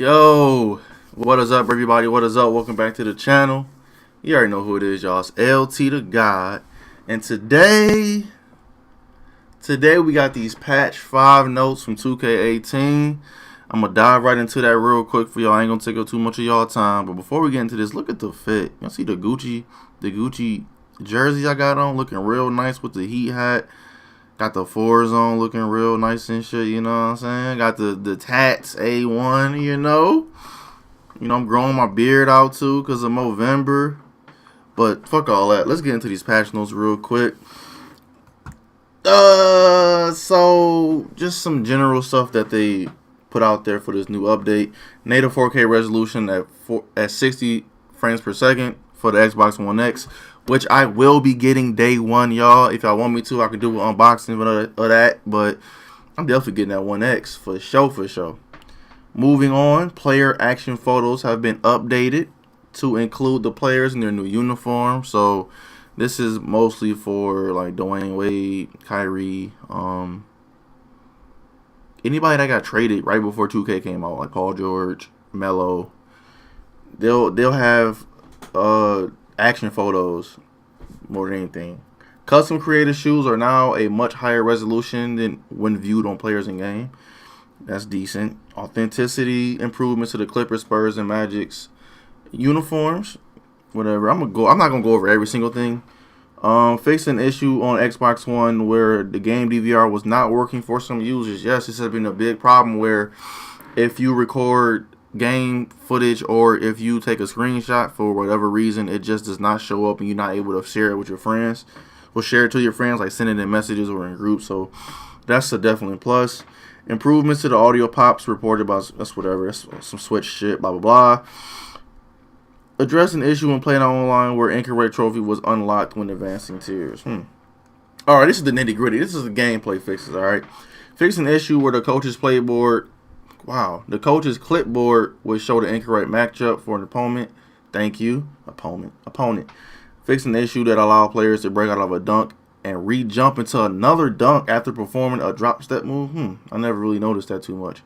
Yo, what is up, everybody? What is up? Welcome back to the channel. You already know who it is, y'all. It's LT DA GAWD. And today we got these patch 5 notes from 2K18. I'm going to dive right into that real quick for y'all. I ain't going to take up too much of y'all time. But before we get into this, look at the fit. Y'all see the Gucci jersey I got on? Looking real nice with the heat hat. Got the 4s on, looking real nice and shit, you know what I'm saying? Got the tats, A1, you know? I'm growing my beard out too because of Movember. But fuck all that. Let's get into these patch notes real quick. So just some general stuff that they put out there for this new update. Native 4K resolution at 60 frames per second for the Xbox One X, which I will be getting day one, y'all. If y'all want me to, I can do an unboxing of that, but I'm definitely getting that One X for sure. Moving on, player action photos have been updated to include the players in their new uniform. So this is mostly for like Dwayne Wade, Kyrie, anybody that got traded right before 2K came out, like Paul George, Melo. They'll have action photos more than anything. Custom created shoes are now a much higher resolution than when viewed on players in game. That's decent. Authenticity improvements to the Clippers, Spurs, and Magic's uniforms. Whatever. I'm not gonna go over every single thing. Fixed an issue on Xbox One where the game DVR was not working for some users. Yes, this has been a big problem where if you record game footage or if you take a screenshot for whatever reason, it just does not show up and you're not able to share it with your friends. Well, share it to your friends, like send it in messages or in groups. So that's a definite plus. Improvements to the audio pops reported by that's some Switch shit, blah blah blah. Address an issue when playing online where incorrect trophy was unlocked when advancing tiers. Alright, this is the nitty gritty. This is the gameplay fixes, alright. Fix an issue where the coach's playboard the coach's clipboard would show the incorrect matchup for an opponent. Thank you. Opponent. Fix an issue that allow players to break out of a dunk and re-jump into another dunk after performing a drop step move. I never really noticed that too much.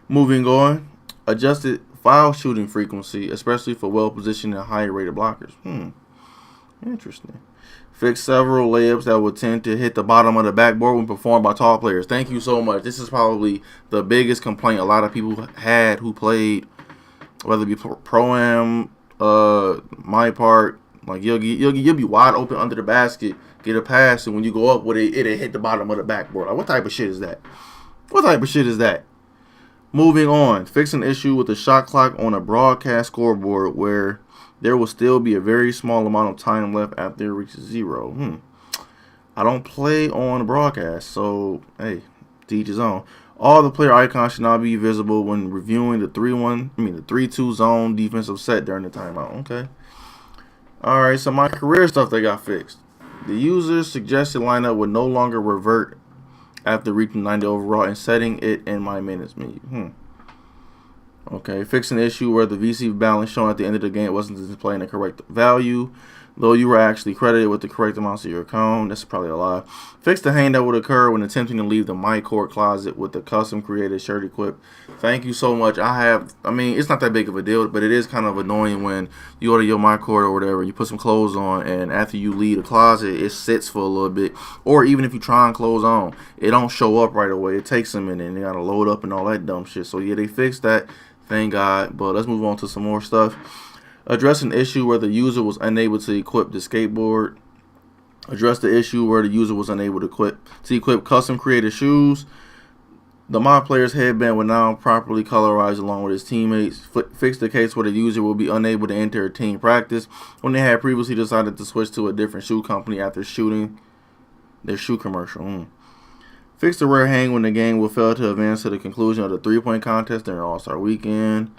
Moving on. Adjusted foul shooting frequency, especially for well-positioned and higher rated blockers. Interesting. Fix several layups that would tend to hit the bottom of the backboard when performed by tall players. Thank you so much. This is probably the biggest complaint a lot of people had who played, whether it be Pro-Am, My Park. Like you'll be wide open under the basket, get a pass, and when you go up with it, it'll hit the bottom of the backboard. Like, what type of shit is that? Moving on. Fix an issue with the shot clock on a broadcast scoreboard where there will still be a very small amount of time left after it reaches 0. I don't play on the broadcast, so hey, to each his own. All the player icons should not be visible when reviewing the 3-2 zone defensive set during the timeout. Okay. Alright, so MyCareer stuff they got fixed. The user's suggested lineup would no longer revert after reaching 90 overall and setting it in my minutes menu. Okay, fix an issue where the VC balance shown at the end of the game wasn't displaying the correct value, though you were actually credited with the correct amounts of your account. That's probably a lie. Fix the hang that would occur when attempting to leave the MyCareer closet with the custom created shirt equipped. Thank you so much. It's not that big of a deal, but it is kind of annoying when you go to your MyCareer or whatever, you put some clothes on, and after you leave the closet, it sits for a little bit. Or even if you try and clothes on, it don't show up right away. It takes a minute, and they gotta load up and all that dumb shit. So yeah, they fixed that. Thank God. But let's move on to some more stuff. Address an issue where the user was unable to equip the skateboard. Address the issue where the user was unable to equip custom created shoes. The My Player's headband will now properly colorize along with his teammates. Fix the case where the user will be unable to enter a team practice when they had previously decided to switch to a different shoe company after shooting their shoe commercial. Fix the rare hang when the game will fail to advance to the conclusion of the 3-point contest during All-Star Weekend.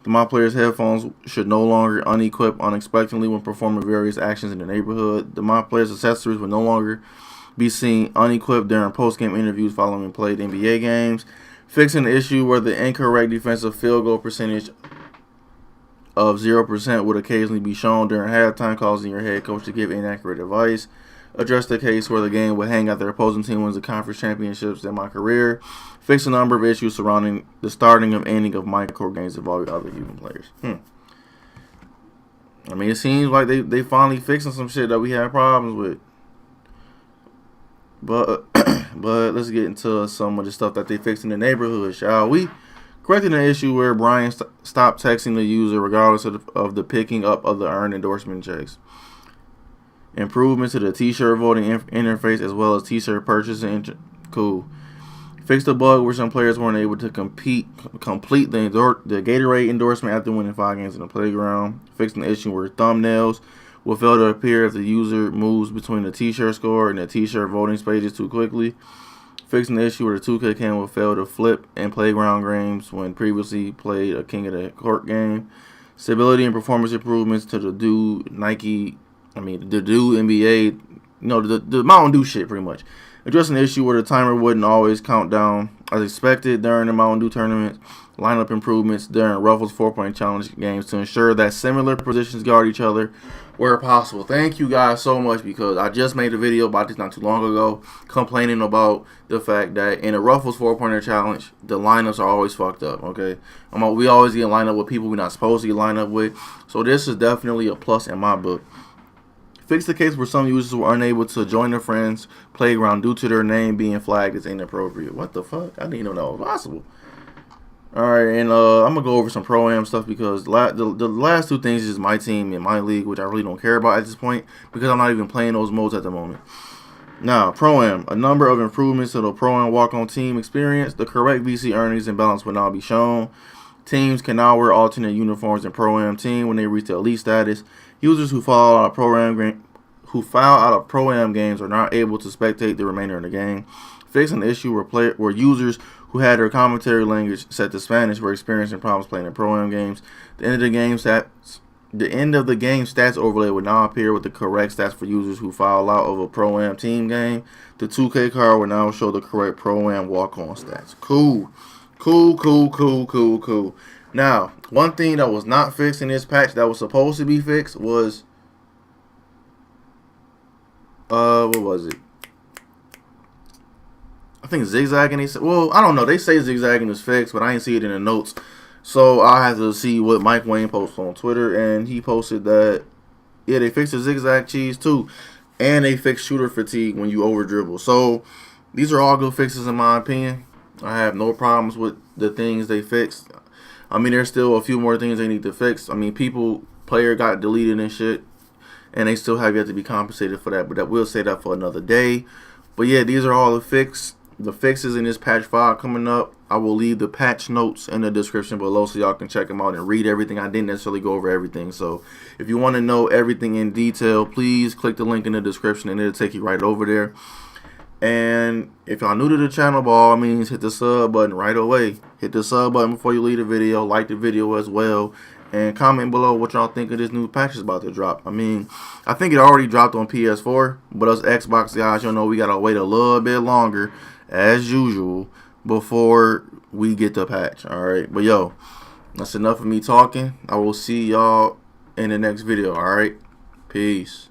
The My Player's headphones should no longer unequip unexpectedly when performing various actions in the neighborhood. The My Player's accessories will no longer be seen unequipped during post-game interviews following played NBA games. Fixing the issue where the incorrect defensive field goal percentage of 0% would occasionally be shown during halftime, causing your head coach to give inaccurate advice. address the case where the game would hang out their opposing team wins the conference championships in MyCareer, fix a number of issues surrounding the starting and ending of MyCareer games involving other human players. I mean, it seems like they finally fixing some shit that we had problems with. But let's get into some of the stuff that they fixed in the neighborhood, shall we? Correcting an issue where Brian stopped texting the user regardless of the picking up of the earned endorsement checks. Improvements to the t-shirt voting interface as well as t-shirt purchasing. Cool. Fixed the bug where some players weren't able to complete the Gatorade endorsement after winning 5 games in the playground. Fixing the issue where thumbnails will fail to appear if the user moves between the t-shirt score and the t-shirt voting pages too quickly. Fixing the issue where the 2K cam will fail to flip in playground games when previously played a King of the Court game. Stability and performance improvements to the Dew NBA, the Mountain Dew shit pretty much. Addressing the issue where the timer wouldn't always count down as expected during the Mountain Dew tournaments. Lineup improvements during Ruffles 4-point challenge games to ensure that similar positions guard each other where possible. Thank you guys so much, because I just made a video about this not too long ago complaining about the fact that in a Ruffles 4-pointer challenge, the lineups are always fucked up, okay? We always get lined up with people we're not supposed to get lined up with. So this is definitely a plus in my book. Fix the case where some users were unable to join their friends' playground due to their name being flagged as inappropriate. What the fuck? I didn't even know that was possible. Alright, and I'm going to go over some Pro-Am stuff because the last two things is my team and my league, which I really don't care about at this point because I'm not even playing those modes at the moment. Now, Pro-Am. A number of improvements to the Pro-Am walk-on team experience. The correct VC earnings and balance will now be shown. Teams can now wear alternate uniforms in Pro-Am team when they reach the elite status. Users who fall out of Pro-Am games are not able to spectate the remainder of the game. Fixing the issue where users who had their commentary language set to Spanish were experiencing problems playing in Pro-Am games. The end of the game stats overlay will now appear with the correct stats for users who foul out of a Pro-Am team game. The 2K card will now show the correct Pro-Am walk-on stats. Cool. Now, one thing that was not fixed in this patch that was supposed to be fixed was what was it? I think zigzagging. Well, I don't know. They say zigzagging is fixed, but I didn't see it in the notes. So I had to see what Mike Wayne posted on Twitter, and he posted that they fixed the zigzag cheese too, and they fixed shooter fatigue when you over dribble. So these are all good fixes in my opinion. I have no problems with the things they fixed. I mean, there's still a few more things they need to fix. I mean, player got deleted and shit, and they still have yet to be compensated for that. But we'll say that for another day. But yeah, these are all the fixes in this patch 5 coming up. I will leave the patch notes in the description below so y'all can check them out and read everything. I didn't necessarily go over everything. So if you want to know everything in detail, please click the link in the description and it'll take you right over there. And if y'all new to the channel, by all means, hit the sub button right away. Hit the sub button before you leave the video. Like the video as well. And comment below what y'all think of this new patch is about to drop. I mean, I think it already dropped on PS4. But us Xbox guys, y'all know we got to wait a little bit longer, as usual, before we get the patch. Alright, but yo, that's enough of me talking. I will see y'all in the next video. Alright, peace.